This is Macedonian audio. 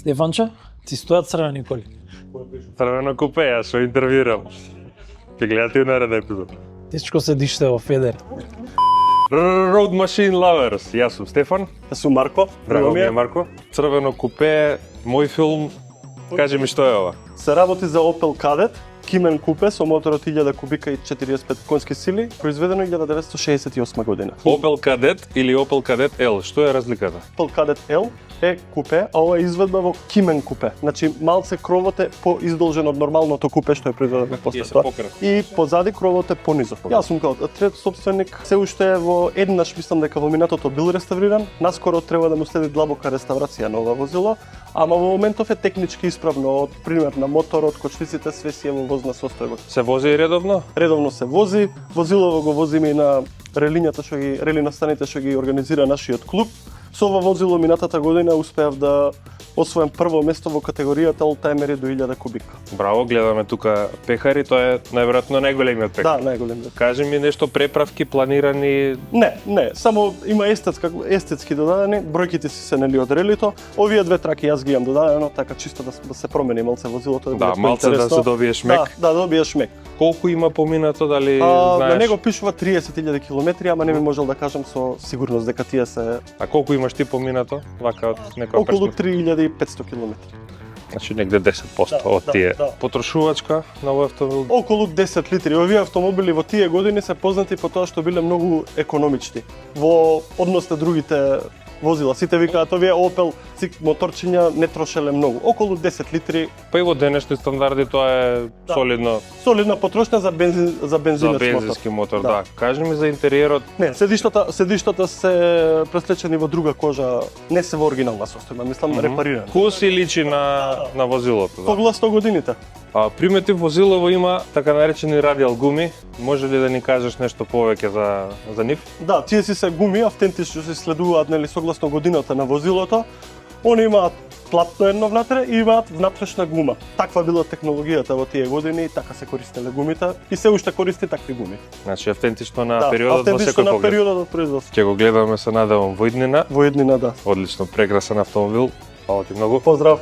Стефанче, ти стојат црвени коли. Црвено купе, јас што интервјуирам. Ќе гледате и наредна епизода. Тешко се диште во Федер. Road Machine Lovers. Јас сум Стефан. Јас сум Марко. Драго ми е Марко. Црвено купе, мој филм. Кажи ми што е ова? Се работи за Opel Kadett, Кимен купе со мотор од 1000 кубика и 45 конски сили, произведено 1968 година. Opel Kadett или Opel Kadett L, што е разликата? Opel Kadett L е купе, а ова е изведба во Кимен купе. Значи малце кровот е поиздолжен од нормалното купе што е произведено после тоа. И позади кровот е понизок. Јас сум како трет собственик, се уште во еднаш мислам дека во минатото бил реставриран. Наскоро треба да му следи длабока реставрација на ова возило, ама во моментов е технички исправно, од пример на моторот, кочниците, све си е во возна состојба. Се вози и редовно? Редовно се вози, возилово го возиме и на релињата што ги рели настаните што ги организира нашиот клуб. Со ова возило минатата година успеав да освојам прво место во категоријата олтајмери до 1000 кубика. Браво, гледаме тука пехари, тоа е најверојатно најголемиот пехар. Да, најголемиот. Кажи ми нешто преправки планирани? Не, само има естетски додадени, бројките си се нели од релито. Овие две траки јас ги имам додадено, така чисто да се промени малце возилото. Да, малце да се добиеш мек. Да, добиеш мек. Колку има поминато, дали знаеш? На него пишува 30.000 километри, ама не ми можел да кажам со сигурност дека тие се... А колку имаш ти поминато, вака од некоја околу 3500 километри. Значи негде 10% од тие. Потрошувачка на овој автомобил? Околу 10 литри. Овие автомобили во тие години се познати по тоа што биле многу економични во однос на другите возила. Сите викаат овие Opel моторчиња не трошеле многу. Околу 10 литри. Па и во денешни стандарди тоа е солидно. Солидна потрошна за бензинец мотор. За бензински мотор, да. Кажи ми за интериерот. Не, седиштата се преслечени во друга кожа, не се во оригинална состојба, мислам репарирани. Куси личи на возилото, да. Согласно годините. Приметив возилово има така наречени радиал гуми. Може ли да ни кажеш нешто повеќе за нив? Да, тие си се гуми, автентично се следуваат нели согласно годината на возилото. Они имаат платно едно внатре и имаат внатрешна гума. Таква била технологијата во тие години, така се користеле гумите и се уште користи такви гуми. Значи автентично на периодот во секој поглед. Автентично на периодот од производство. Ќе го гледаме, се надевам, во иднина. Во иднина, да. Одлично, прекрасен автомобил. Фала ти многу. Поздрав.